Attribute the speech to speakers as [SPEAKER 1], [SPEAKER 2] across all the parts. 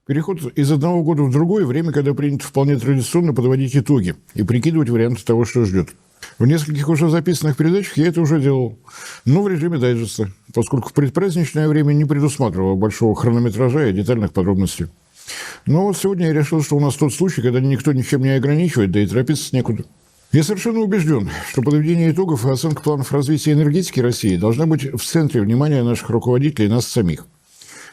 [SPEAKER 1] Переход из одного года в другой – время, когда принято вполне традиционно подводить итоги и прикидывать варианты того, что ждет. В нескольких уже записанных передачах я это уже делал, но в режиме дайджеста, поскольку в предпраздничное время не предусматривало большого хронометража и детальных подробностей. Но вот сегодня я решил, что у нас тот случай, когда никто ничем не ограничивает, да и торопиться некуда. Я совершенно убежден, что подведение итогов и оценка планов развития энергетики России должна быть в центре внимания наших руководителей и нас самих.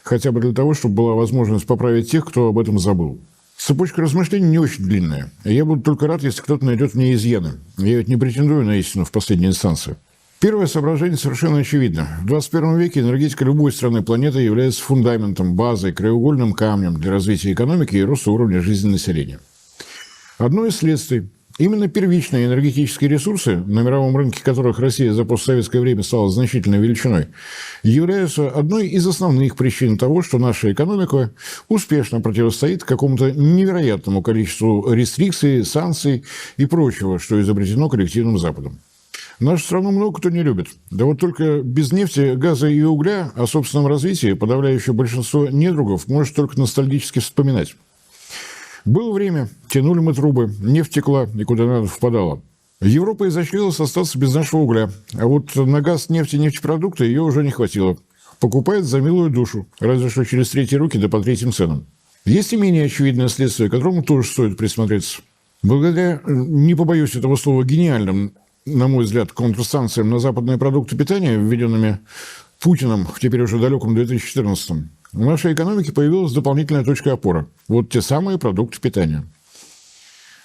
[SPEAKER 1] Хотя бы для того, чтобы была возможность поправить тех, кто об этом забыл. Цепочка размышлений не очень длинная. Я буду только рад, если кто-то найдет в ней изъяны. Я ведь не претендую на истину в последней инстанции. Первое соображение совершенно очевидно. В 21 веке энергетика любой страны планеты является фундаментом, базой, краеугольным камнем для развития экономики и роста уровня жизни населения. Одно из следствий. Именно первичные энергетические ресурсы, на мировом рынке которых Россия за постсоветское время стала значительной величиной, являются одной из основных причин того, что наша экономика успешно противостоит какому-то невероятному количеству рестрикций, санкций и прочего, что изобретено коллективным Западом. Нашу страну много кто не любит. Да вот только без нефти, газа и угля о собственном развитии подавляющее большинство недругов может только ностальгически вспоминать. Было время, тянули мы трубы, нефть текла и куда надо впадала. Европа изощрилась остаться без нашего угля, а вот на газ, нефть и нефтепродукты ее уже не хватило. Покупает за милую душу, разве что через третьи руки да по третьим ценам. Есть и менее очевидное следствие, к которому тоже стоит присмотреться. Благодаря, не побоюсь этого слова, гениальным, на мой взгляд, контрсанкциям на западные продукты питания, введенными Путиным в теперь уже далеком 2014-м, в нашей экономике появилась дополнительная точка опоры. Вот те самые продукты питания.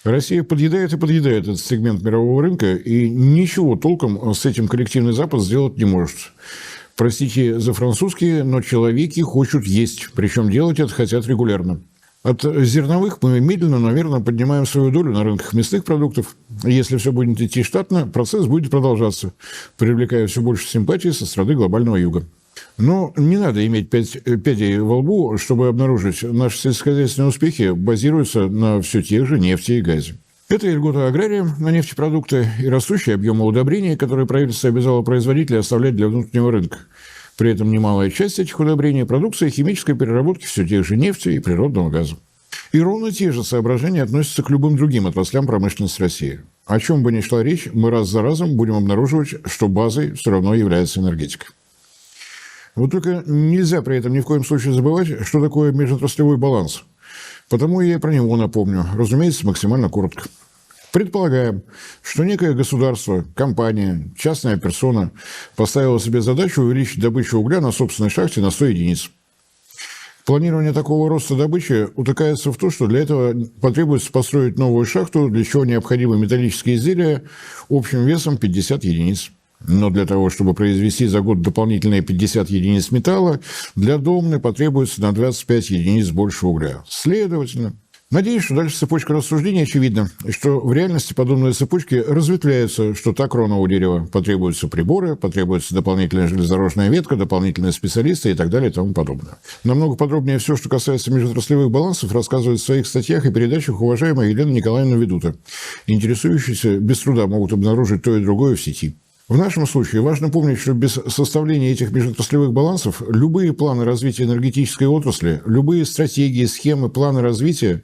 [SPEAKER 1] Россия подъедает и подъедает этот сегмент мирового рынка, и ничего толком с этим коллективный Запад сделать не может. Простите за французские, но человеки хотят есть, причем делать это хотят регулярно. От зерновых мы медленно, наверное, поднимаем свою долю на рынках мясных продуктов. Если все будет идти штатно, процесс будет продолжаться, привлекая все больше симпатии со стороны глобального юга. Но не надо иметь пядей во лбу, чтобы обнаружить, наши сельскохозяйственные успехи базируются на все тех же нефти и газе. Это и льгота аграриям на нефтепродукты, и растущие объемы удобрений, которые правительство обязало производителей оставлять для внутреннего рынка. При этом немалая часть этих удобрений – продукция химической переработки все тех же нефти и природного газа. И ровно те же соображения относятся к любым другим отраслям промышленности России. О чем бы ни шла речь, мы раз за разом будем обнаруживать, что базой все равно является энергетика. Вот только нельзя при этом ни в коем случае забывать, что такое межотраслевой баланс. Потому я и про него напомню, разумеется, максимально коротко. Предполагаем, что некое государство, компания, частная персона поставила себе задачу увеличить добычу угля на собственной шахте на 100 единиц. Планирование такого роста добычи утыкается в то, что для этого потребуется построить новую шахту, для чего необходимы металлические изделия общим весом 50 единиц. Но для того, чтобы произвести за год дополнительные 50 единиц металла, для Домны потребуется на 25 единиц больше угля. Следовательно, надеюсь, что дальше цепочка рассуждений очевидна, и что в реальности подобные цепочки разветвляются, что так кронового дерева потребуются приборы, потребуется дополнительная железнодорожная ветка, дополнительные специалисты и так далее и тому подобное. Намного подробнее все, что касается межотраслевых балансов, рассказывает в своих статьях и передачах уважаемая Елена Николаевна Ведута. Интересующиеся без труда могут обнаружить то и другое в сети. В нашем случае важно помнить, что без составления этих межотраслевых балансов любые планы развития энергетической отрасли, любые стратегии, схемы, планы развития,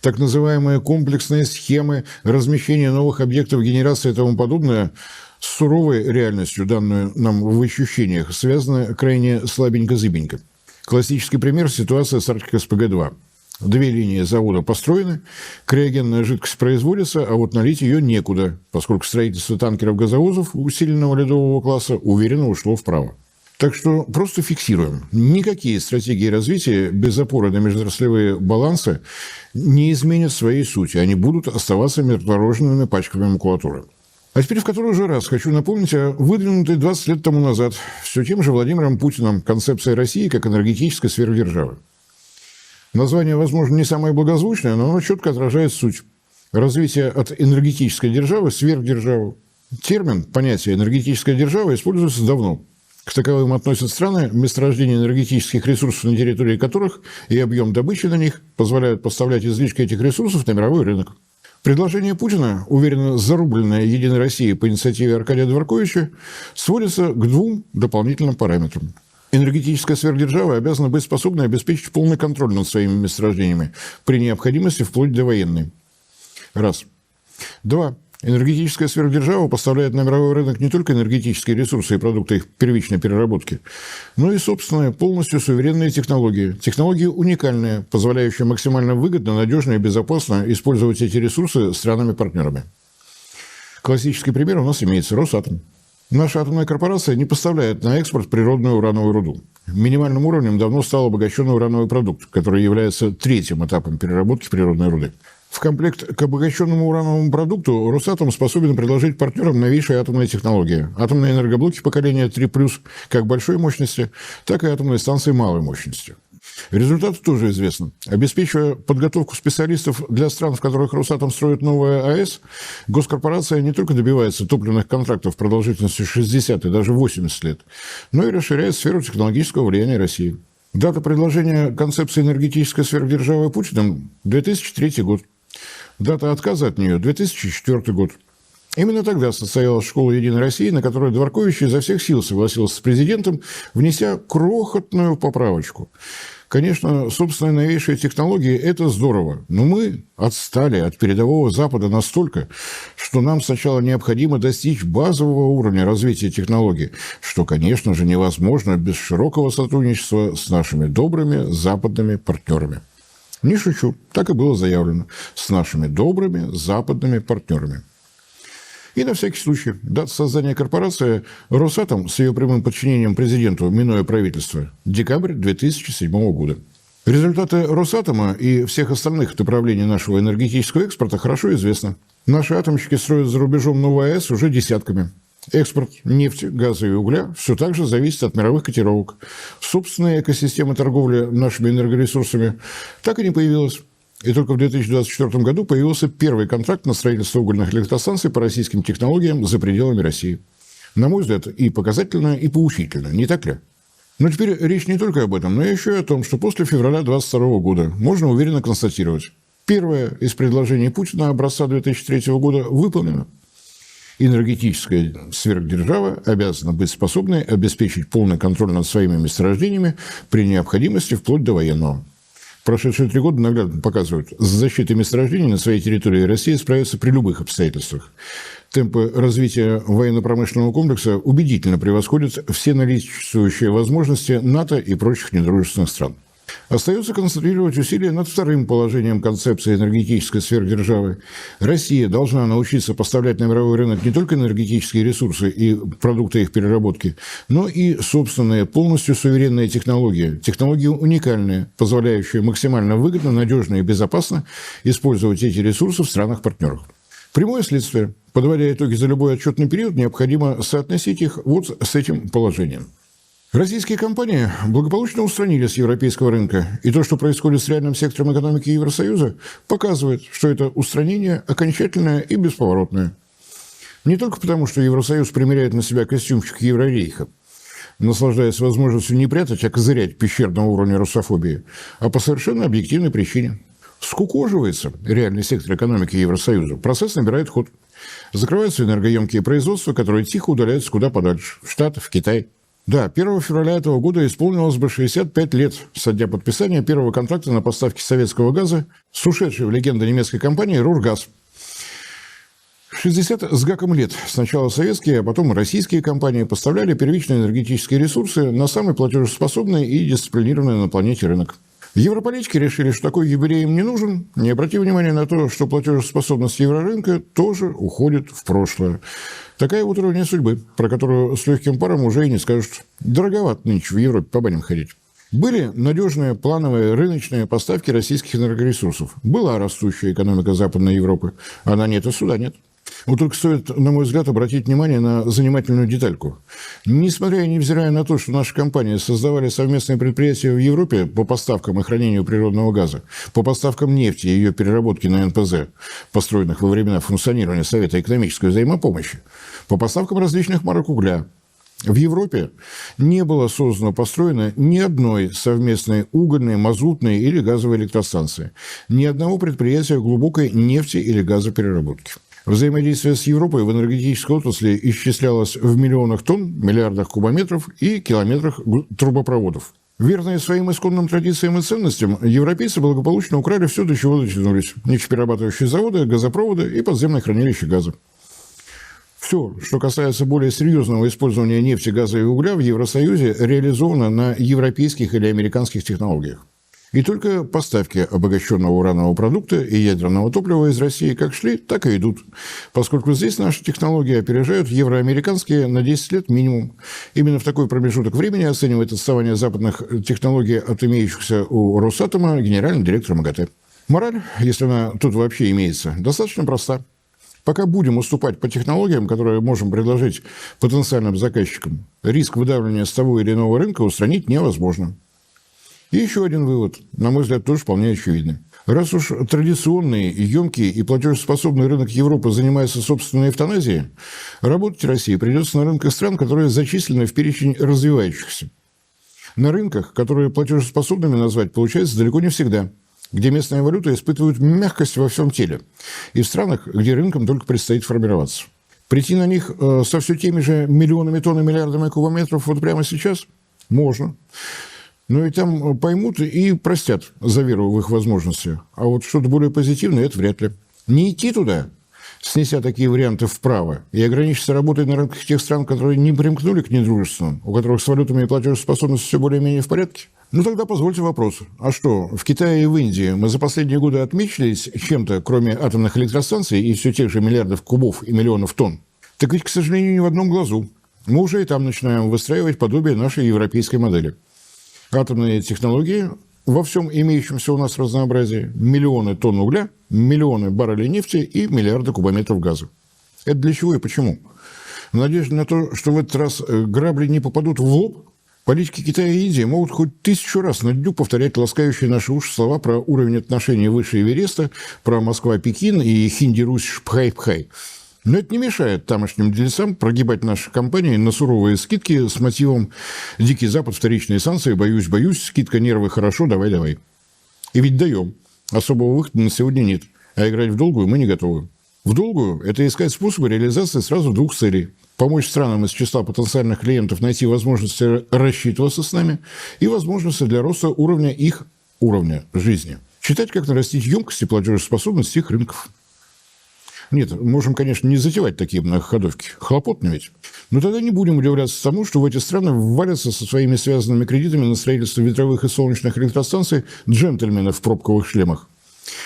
[SPEAKER 1] так называемые комплексные схемы размещения новых объектов генерации и тому подобное, с суровой реальностью, данную нам в ощущениях, связаны крайне слабенько-зыбенько. Классический пример – ситуация с Арктик-СПГ-2. 2 линии завода построены, криогенная жидкость производится, а вот налить ее некуда, поскольку строительство танкеров-газовозов усиленного ледового класса уверенно ушло вправо. Так что просто фиксируем. Никакие стратегии развития без опоры на межотраслевые балансы не изменят своей сути. Они будут оставаться мертворожденными пачками макулатуры. А теперь в который уже раз хочу напомнить о выдвинутой 20 лет тому назад все тем же Владимиром Путиным концепции России как энергетической сверхдержавы. Название, возможно, не самое благозвучное, но оно четко отражает суть. Развитие от энергетической державы в сверхдержаву. Термин, понятие «энергетическая держава» используется давно. К таковым относят страны, месторождения энергетических ресурсов на территории которых и объем добычи на них позволяют поставлять излишки этих ресурсов на мировой рынок. Предложение Путина, уверенно зарубленное «Единой Россией» по инициативе Аркадия Дворковича, сводится к 2 дополнительным параметрам. Энергетическая сверхдержава обязана быть способной обеспечить полный контроль над своими месторождениями, при необходимости вплоть до военной. Раз. Два. Энергетическая сверхдержава поставляет на мировой рынок не только энергетические ресурсы и продукты их первичной переработки, но и собственные, полностью суверенные технологии. Технологии уникальные, позволяющие максимально выгодно, надежно и безопасно использовать эти ресурсы странами-партнерами. Классический пример у нас имеется Росатом. Наша атомная корпорация не поставляет на экспорт природную урановую руду. Минимальным уровнем давно стал обогащенный урановый продукт, который является третьим этапом переработки природной руды. В комплект к обогащенному урановому продукту Росатом способен предложить партнерам новейшие атомные технологии. Атомные энергоблоки поколения 3+, как большой мощности, так и атомные станции малой мощности. Результат тоже известен. Обеспечивая подготовку специалистов для стран, в которых Росатом строит новые АЭС, госкорпорация не только добивается топливных контрактов продолжительностью 60 и даже 80 лет, но и расширяет сферу технологического влияния России. Дата предложения концепции энергетической сверхдержавы Путиным – 2003 год. Дата отказа от нее – 2004 год. Именно тогда состоялась школа «Единой России», на которой Дворкович изо всех сил согласился с президентом, внеся крохотную поправочку. Конечно, собственные новейшие технологии – это здорово, но мы отстали от передового Запада настолько, что нам сначала необходимо достичь базового уровня развития технологий, что, конечно же, невозможно без широкого сотрудничества с нашими добрыми западными партнерами. Не шучу, так и было заявлено, с нашими добрыми западными партнерами. И на всякий случай, дата создания корпорации Росатом с ее прямым подчинением президенту, минуя правительство, декабрь 2007 года. Результаты Росатома и всех остальных направлений нашего энергетического экспорта хорошо известны. Наши атомщики строят за рубежом новые АЭС уже десятками. Экспорт нефти, газа и угля все так же зависит от мировых котировок. Собственная экосистема торговли нашими энергоресурсами так и не появилась. И только в 2024 году появился первый контракт на строительство угольных электростанций по российским технологиям за пределами России. На мой взгляд, и показательно, и поучительно, не так ли? Но теперь речь не только об этом, но еще и о том, что после февраля 2022 года можно уверенно констатировать. Первое из предложений Путина образца 2003 года выполнено. Энергетическая сверхдержава обязана быть способной обеспечить полный контроль над своими месторождениями при необходимости вплоть до военного. Прошедшие 3 года наглядно показывают, с защитой месторождений на своей территории Россия справится при любых обстоятельствах. Темпы развития военно-промышленного комплекса убедительно превосходят все наличествующие возможности НАТО и прочих недружественных стран. Остается концентрировать усилия над вторым положением концепции энергетической сверхдержавы. Россия должна научиться поставлять на мировой рынок не только энергетические ресурсы и продукты их переработки, но и собственные, полностью суверенные технологии. Технологии уникальные, позволяющие максимально выгодно, надежно и безопасно использовать эти ресурсы в странах-партнерах. Прямое следствие. Подводя итоги за любой отчетный период, необходимо соотносить их вот с этим положением. Российские компании благополучно устранились с европейского рынка, и то, что происходит с реальным сектором экономики Евросоюза, показывает, что это устранение окончательное и бесповоротное. Не только потому, что Евросоюз примеряет на себя костюмчик Еврорейха, наслаждаясь возможностью не прятать, а козырять пещерного уровня русофобии, а по совершенно объективной причине. Скукоживается реальный сектор экономики Евросоюза, процесс набирает ход. Закрываются энергоемкие производства, которые тихо удаляются куда подальше, в Штаты, в Китай. Да, 1 февраля этого года исполнилось бы 65 лет со дня подписания первого контракта на поставки советского газа с ушедшей в легенду немецкой компании «Рургаз». 60 с гаком лет сначала советские, а потом российские компании поставляли первичные энергетические ресурсы на самый платежеспособный и дисциплинированный на планете рынок. Европолитики решили, что такой юбилей им не нужен, не обратив внимания на то, что платежеспособность еврорынка тоже уходит в прошлое. Такая вот ирония судьбы, про которую с легким паром уже и не скажут. Дороговато нынче в Европе по баням ходить. Были надежные плановые рыночные поставки российских энергоресурсов. Была растущая экономика Западной Европы. Она нет, и суда нет. Вот только стоит, на мой взгляд, обратить внимание на занимательную детальку. Несмотря и невзирая на то, что наши компании создавали совместные предприятия в Европе по поставкам и хранению природного газа, по поставкам нефти и ее переработке на НПЗ, построенных во времена функционирования Совета экономической взаимопомощи, по поставкам различных марок угля, в Европе не было построено ни одной совместной угольной, мазутной или газовой электростанции, ни одного предприятия глубокой нефти или газопереработки. Взаимодействие с Европой в энергетической отрасли исчислялось в миллионах тонн, миллиардах кубометров и километрах трубопроводов. Верные своим исконным традициям и ценностям, европейцы благополучно украли все, до чего дотянулись. Нефтеперерабатывающие заводы, газопроводы и подземные хранилища газа. Все, что касается более серьезного использования нефти, газа и угля в Евросоюзе, реализовано на европейских или американских технологиях. И только поставки обогащенного уранового продукта и ядерного топлива из России как шли, так и идут. Поскольку здесь наши технологии опережают евроамериканские на 10 лет минимум. Именно в такой промежуток времени оценивает отставание западных технологий от имеющихся у Росатома генеральный директор МАГАТЭ. Мораль, если она тут вообще имеется, достаточно проста. Пока будем уступать по технологиям, которые можем предложить потенциальным заказчикам, риск выдавливания с того или иного рынка устранить невозможно. И еще один вывод, на мой взгляд, тоже вполне очевидный. Раз уж традиционный, емкий и платежеспособный рынок Европы занимается собственной эвтаназией, работать России придется на рынках стран, которые зачислены в перечень развивающихся. На рынках, которые платежеспособными назвать, получается далеко не всегда, где местная валюта испытывает мягкость во всем теле, и в странах, где рынкам только предстоит формироваться. Прийти на них со все теми же миллионами тонн и миллиардами кубометров вот прямо сейчас можно. Но и там поймут и простят за веру в их возможности. А вот что-то более позитивное – это вряд ли. Не идти туда, снеся такие варианты вправо, и ограничиться работой на рынках тех стран, которые не примкнули к недружественным, у которых с валютами и платежеспособностью все более-менее в порядке. Ну, тогда позвольте вопрос. А что, в Китае и в Индии мы за последние годы отмечались чем-то, кроме атомных электростанций и все тех же миллиардов кубов и миллионов тонн? Так ведь, к сожалению, ни в одном глазу. Мы уже и там начинаем выстраивать подобие нашей европейской модели. Атомные технологии во всем имеющемся у нас разнообразии, миллионы тонн угля, миллионы баррелей нефти и миллиарды кубометров газа. Это для чего и почему? В надежде на то, что в этот раз грабли не попадут в лоб, политики Китая и Индии могут хоть 1000 раз на дню повторять ласкающие наши уши слова про уровень отношений выше Эвереста, про Москва-Пекин и Хинди-Русь Шпхай-Пхай. Но это не мешает тамошним дельцам прогибать наши компании на суровые скидки с мотивом «Дикий Запад, вторичные санкции, боюсь, скидка, нервы, хорошо, давай». И ведь даем. Особого выхода на сегодня нет. А играть в долгую мы не готовы. В долгую – это искать способы реализации сразу двух целей. Помочь странам из числа потенциальных клиентов найти возможности рассчитываться с нами и возможности для роста их уровня жизни. Считать, как нарастить емкость и платежеспособность их рынков. Нет, можем, конечно, не затевать такие многоходовки. Хлопотно ведь. Но тогда не будем удивляться тому, что в эти страны ввалятся со своими связанными кредитами на строительство ветровых и солнечных электростанций джентльмены в пробковых шлемах.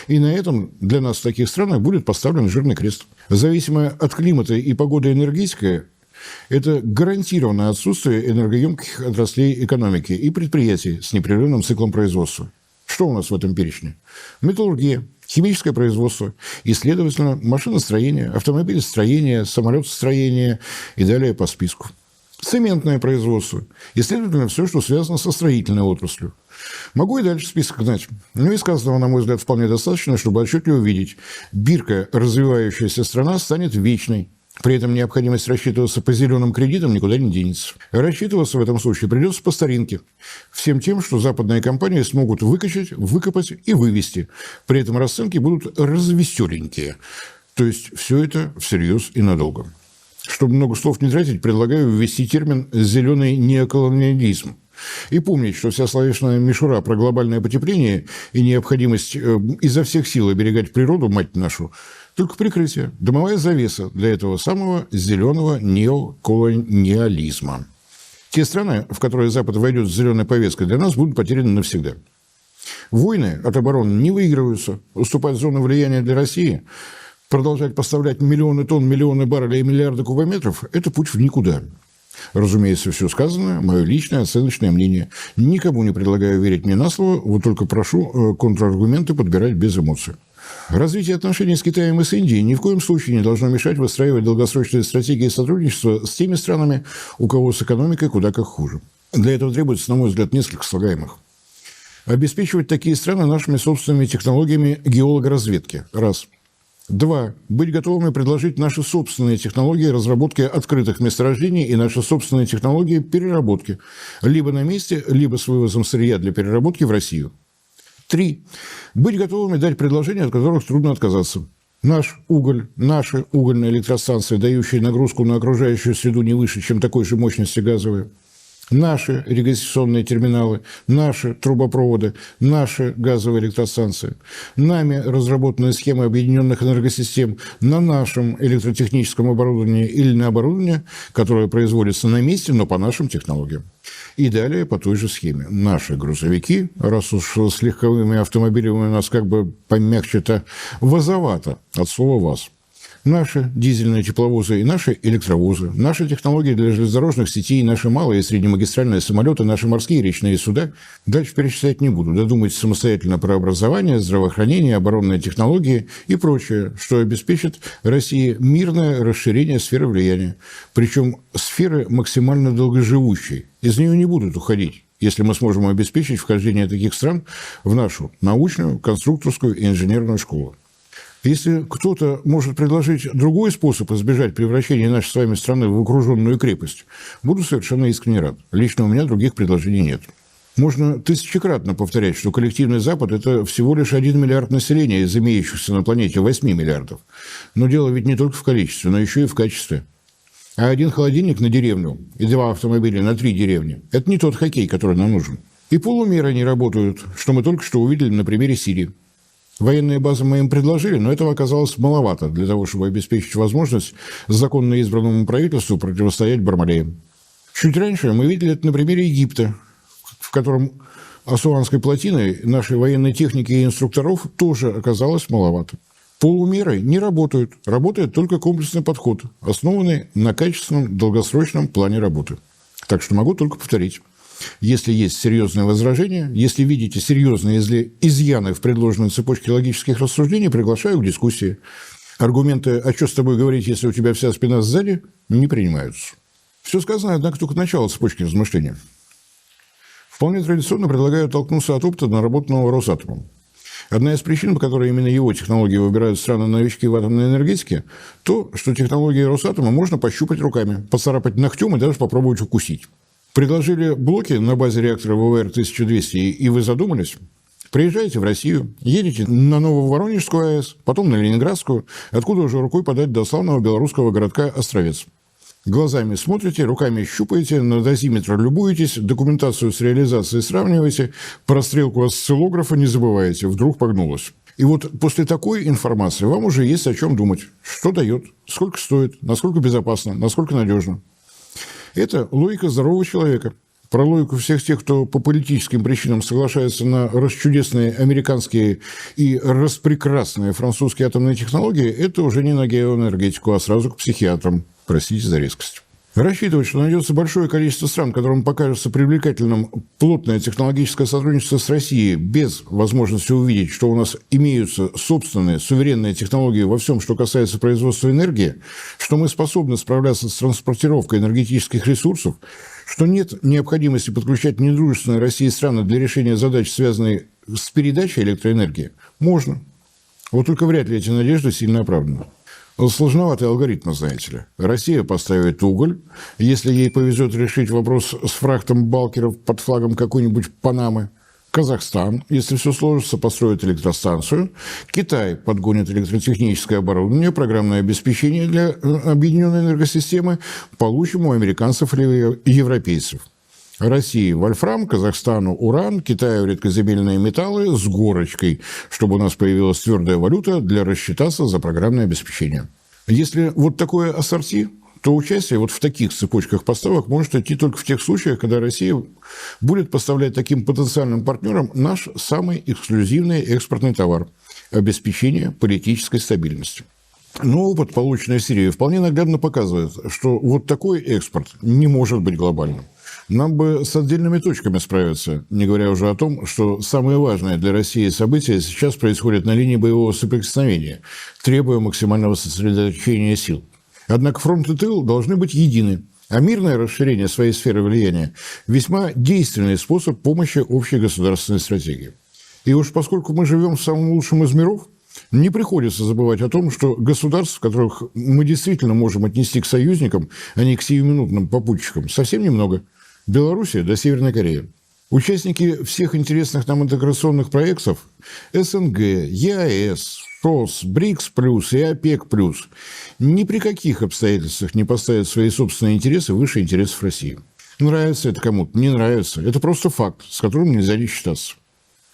[SPEAKER 1] И на этом для нас в таких странах будет поставлен жирный крест. Зависимая от климата и погоды энергетика – это гарантированное отсутствие энергоемких отраслей экономики и предприятий с непрерывным циклом производства. Что у нас в этом перечне? Металлургия, химическое производство и, следовательно, машиностроение, автомобилестроение, самолетостроение и далее по списку. Цементное производство и, следовательно, все, что связано со строительной отраслью. Могу и дальше список гнать. Но и сказанного, на мой взгляд, вполне достаточно, чтобы отчетливо увидеть. Бирка, развивающаяся страна, станет вечной. При этом необходимость рассчитываться по зеленым кредитам никуда не денется. Рассчитываться в этом случае придется по старинке. Всем тем, что западные компании смогут выкачать, выкопать и вывести. При этом расценки будут развеселенькие. То есть все это всерьез и надолго. Чтобы много слов не тратить, предлагаю ввести термин «зеленый неоколониализм». И помнить, что вся словесная мишура про глобальное потепление и необходимость изо всех сил оберегать природу, мать нашу, только прикрытие, дымовая завеса для этого самого зеленого неоколониализма. Те страны, в которые Запад войдет с зеленой повесткой, для нас будут потеряны навсегда. Войны от обороны не выигрываются. Уступать зону влияния для России, продолжать поставлять миллионы тонн, миллионы баррелей и миллиарды кубометров – это путь в никуда. Разумеется, все сказанное – мое личное оценочное мнение. Никому не предлагаю верить мне на слово, вот только прошу контраргументы подбирать без эмоций. Развитие отношений с Китаем и с Индией ни в коем случае не должно мешать выстраивать долгосрочные стратегии сотрудничества с теми странами, у кого с экономикой куда как хуже. Для этого требуется, на мой взгляд, несколько слагаемых. Обеспечивать такие страны нашими собственными технологиями геологоразведки – раз. 2. Быть готовыми предложить наши собственные технологии разработки открытых месторождений и наши собственные технологии переработки либо на месте, либо с вывозом сырья для переработки в Россию. 3. Быть готовыми дать предложения, от которых трудно отказаться. Наш уголь, наши угольные электростанции, дающие нагрузку на окружающую среду не выше, чем такой же мощности газовые, наши регистрационные терминалы, наши трубопроводы, наши газовые электростанции, нами разработанные схемы объединенных энергосистем на нашем электротехническом оборудовании или на оборудовании, которое производится на месте, но по нашим технологиям. И далее по той же схеме. Наши грузовики, раз уж с легковыми автомобилями у нас как бы помягче-то вазовато, от слова «ваз». Наши дизельные тепловозы и наши электровозы, наши технологии для железнодорожных сетей, наши малые и среднемагистральные самолеты, наши морские и речные суда. Дальше перечислять не буду. Додумайтесь самостоятельно про образование, здравоохранение, оборонные технологии и прочее, что обеспечит России мирное расширение сферы влияния. Причем сферы максимально долгоживущей. Из нее не будут уходить, если мы сможем обеспечить вхождение таких стран в нашу научную, конструкторскую и инженерную школу. Если кто-то может предложить другой способ избежать превращения нашей с вами страны в окруженную крепость, буду совершенно искренне рад. Лично у меня других предложений нет. Можно тысячекратно повторять, что коллективный Запад – это всего лишь 1 миллиард населения из имеющихся на планете 8 миллиардов. Но дело ведь не только в количестве, но еще и в качестве. А один холодильник на деревню и 2 автомобиля на 3 деревни – это не тот хоккей, который нам нужен. И полумеры не работают, что мы только что увидели на примере Сирии. Военные базы мы им предложили, но этого оказалось маловато для того, чтобы обеспечить возможность законно избранному правительству противостоять Бармалеям. Чуть раньше мы видели это на примере Египта, в котором Асуанской плотиной нашей военной техники и инструкторов тоже оказалось маловато. Полумеры не работают, работает только комплексный подход, основанный на качественном долгосрочном плане работы. Так что могу только повторить. Если есть серьезные возражения, если видите серьезные изъяны в предложенной цепочке логических рассуждений, приглашаю к дискуссии. Аргументы «а что с тобой говорить, если у тебя вся спина сзади?» не принимаются. Все сказано, однако, только начало цепочки размышлений. Вполне традиционно предлагаю оттолкнуться от опыта, наработанного Росатомом. Одна из причин, по которой именно его технологии выбирают страны-новички в атомной энергетике, то, что технологии Росатома можно пощупать руками, поцарапать ногтем и даже попробовать укусить. Предложили блоки на базе реактора ВВР-1200, и вы задумались? Приезжаете в Россию, едете на Нововоронежскую АЭС, потом на Ленинградскую, откуда уже рукой подать до славного белорусского городка Островец. Глазами смотрите, руками щупаете, на дозиметр любуетесь, документацию с реализацией сравниваете, про стрелку осциллографа не забываете, вдруг погнулось. И вот после такой информации вам уже есть о чем думать. Что дает, сколько стоит, насколько безопасно, насколько надежно. Это логика здорового человека. Про логику всех тех, кто по политическим причинам соглашается на расчудесные американские и распрекрасные французские атомные технологии, это уже не на геоэнергетику, а сразу к психиатрам. Простите за резкость. Рассчитывать, что найдется большое количество стран, которым покажется привлекательным плотное технологическое сотрудничество с Россией, без возможности увидеть, что у нас имеются собственные суверенные технологии во всем, что касается производства энергии, что мы способны справляться с транспортировкой энергетических ресурсов, что нет необходимости подключать недружественные России страны для решения задач, связанных с передачей электроэнергии, можно. Вот только вряд ли эти надежды сильно оправданы. Сложноватый алгоритм, знаете ли. Россия поставит уголь. Если ей повезет решить вопрос с фрахтом балкеров под флагом какой-нибудь Панамы. Казахстан, если все сложится, построит электростанцию. Китай подгонит электротехническое оборудование, программное обеспечение для объединенной энергосистемы. Получим у американцев или европейцев. России вольфрам, Казахстану уран, Китаю редкоземельные металлы с горочкой, чтобы у нас появилась твердая валюта для рассчитаться за программное обеспечение. Если вот такое ассорти, то участие вот в таких цепочках поставок может идти только в тех случаях, когда Россия будет поставлять таким потенциальным партнерам наш самый эксклюзивный экспортный товар – обеспечение политической стабильности. Но опыт, полученный в Сирии, вполне наглядно показывает, что вот такой экспорт не может быть глобальным. Нам бы с отдельными точками справиться, не говоря уже о том, что самое важное для России событие сейчас происходит на линии боевого соприкосновения, требуя максимального сосредоточения сил. Однако фронт и тыл должны быть едины, а мирное расширение своей сферы влияния – весьма действенный способ помощи общей государственной стратегии. И уж поскольку мы живем в самом лучшем из миров, не приходится забывать о том, что государств, которых мы действительно можем отнести к союзникам, а не к сиюминутным попутчикам, совсем немного. Белоруссия до Северной Кореи. Участники всех интересных нам интеграционных проектов СНГ, ЕАЭС, ШОС, БРИКС+, и ОПЕК+, ни при каких обстоятельствах не поставят свои собственные интересы выше интересов России. Нравится это кому-то, не нравится. Это просто факт, с которым нельзя не считаться.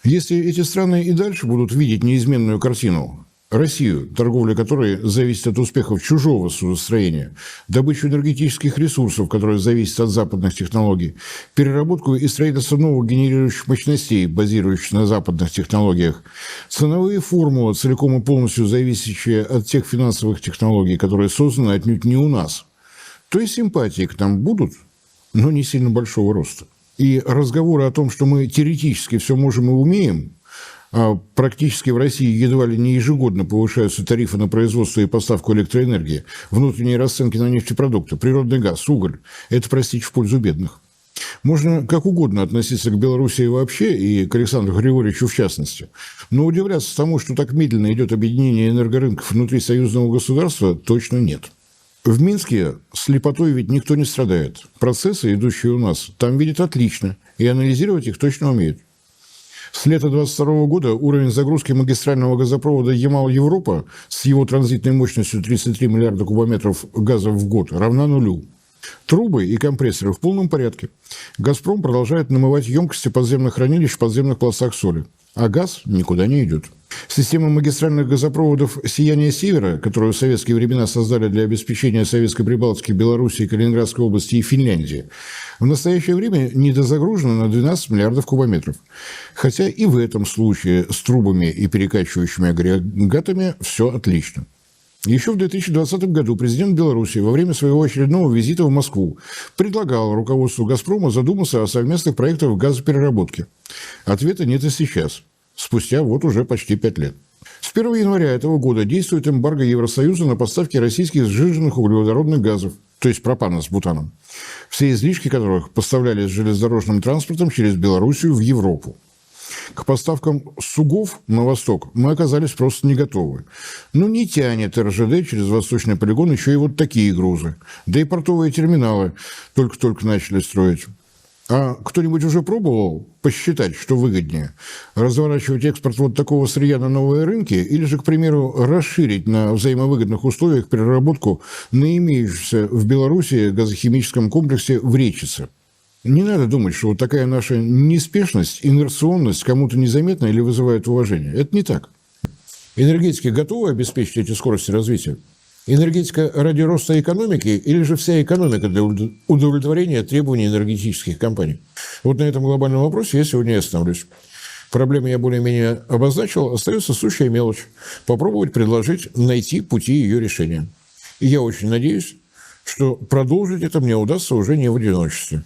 [SPEAKER 1] Если эти страны и дальше будут видеть неизменную картину, Россию, торговля которой зависит от успехов чужого судостроения, добычу энергетических ресурсов, которая зависит от западных технологий, переработку и строительство новых генерирующих мощностей, базирующихся на западных технологиях, ценовые формулы, целиком и полностью зависящие от тех финансовых технологий, которые созданы отнюдь не у нас, то и симпатии к нам будут, но не сильно большого роста. И разговоры о том, что мы теоретически все можем и умеем, а практически в России едва ли не ежегодно повышаются тарифы на производство и поставку электроэнергии, внутренние расценки на нефтепродукты, природный газ, уголь. Это, простите, в пользу бедных. Можно как угодно относиться к Белоруссии вообще и к Александру Григорьевичу в частности, но удивляться тому, что так медленно идет объединение энергорынков внутри союзного государства, точно нет. В Минске слепотой ведь никто не страдает. Процессы, идущие у нас, там видят отлично, и анализировать их точно умеют. С лета 2022 года уровень загрузки магистрального газопровода Ямал-Европа с его транзитной мощностью 33 миллиарда кубометров газа в год равна нулю. Трубы и компрессоры в полном порядке. «Газпром» продолжает намывать емкости подземных хранилищ в подземных пластах соли. А газ никуда не идет. Система магистральных газопроводов «Сияние Севера», которую в советские времена создали для обеспечения Советской Прибалтики, Белоруссии, Калининградской области и Финляндии, в настоящее время недозагружена на 12 миллиардов кубометров. Хотя и в этом случае с трубами и перекачивающими агрегатами все отлично. Еще в 2020 году президент Беларуси во время своего очередного визита в Москву предлагал руководству «Газпрома» задуматься о совместных проектах газопереработки. Ответа нет и сейчас, спустя вот уже почти 5 лет. С 1 января этого года действует эмбарго Евросоюза на поставки российских сжиженных углеводородных газов, то есть пропана с бутаном, все излишки которых поставлялись железнодорожным транспортом через Белоруссию в Европу. К поставкам СУГов на восток мы оказались просто не готовы. Но не тянет РЖД через восточный полигон еще и вот такие грузы. Да и портовые терминалы только-только начали строить. А кто-нибудь уже пробовал посчитать, что выгоднее? Разворачивать экспорт вот такого сырья на новые рынки или же, к примеру, расширить на взаимовыгодных условиях переработку на имеющемся в Беларуси газохимическом комплексе в Речице? Не надо думать, что вот такая наша неспешность, инерционность кому-то незаметна или вызывает уважение. Это не так. Энергетики готовы обеспечить эти скорости развития? Энергетика ради роста экономики или же вся экономика для удовлетворения требований энергетических компаний? Вот на этом глобальном вопросе я сегодня и остановлюсь. Проблемы я более-менее обозначил, остается сущая мелочь. Попробовать предложить найти пути ее решения. И я очень надеюсь, что продолжить это мне удастся уже не в одиночестве.